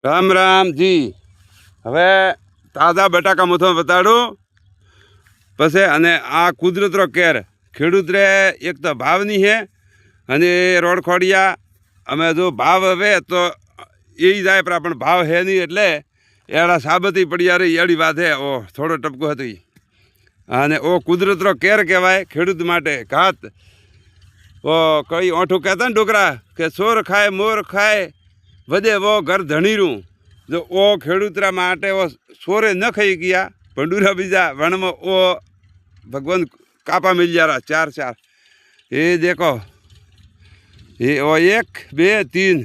રામ રામ જી। હવે તાજા બટાકા મૂથો બતાડું પછી અને આ કુદરતનો કેર ખેડૂત રે એક તો ભાવની છે અને રોડ ખોડિયા અમે જો ભાવ હવે તો એ જાય પણ ભાવ હે નહીં એટલે એડા સાબતી પડ્યા રહી એડી વાત હે। ઓ થોડો ટપકો હતી અને ઓ કુદરતનો કેર કહેવાય ખેડૂત માટે ઘાત। ઓ કઈ ઓઠું કહેતા ને ડોકરા કે સોર ખાય મોર ખાય વધે વો ઘર ધણીરું। જો ઓ ખેડૂતરા માટે ઓ સોરે ન ખાઈ ગયા ભંડુરા બીજા વણમાં ઓ ભગવાન કાપા મિલ जा चार चार ये देखो ये ओ एक बे तीन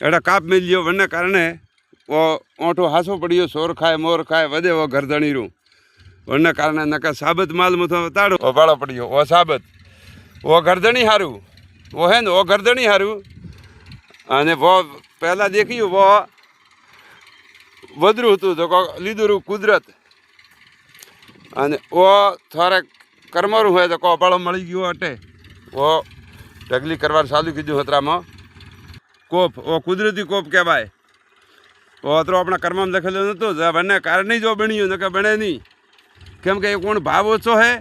एड़ा काप मिल गयो वने कारणे वो ओठो हासो पड़ियो सोर खाए मोर खाए वधे वो घरधणीरू वने कारणे नका साबत माल मुथो ताड़ो ओ बाळो पड़ियो ओ साबत वो घरधणी हारू वो है न वो घरधणी हारू अने वो पहला देखियो वो वदरू हतुं तो लीधुरू कुदरत अने वो थोड़े करमरू है तो कोपाड़ो मळी गयो अटे वो ढगली करवार चालू कीधुं हतरामां कोप वो कुदरती कोप कहेवाय। वो अतरो अपना कर्मां लखेलो नतो वने कारणे जो बण्यो नके बणे नहीं केम के कोण भाव ओछो है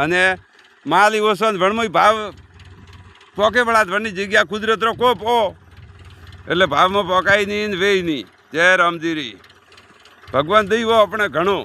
अने माल ई ओछो वणमोय भाव पोके वळा वणनी जग्या कुदरतनो कोप ओ एटले भावमां पोकाय नहीं वेय नहीं। जय रामजीरी भगवान दई वो अपने घणो।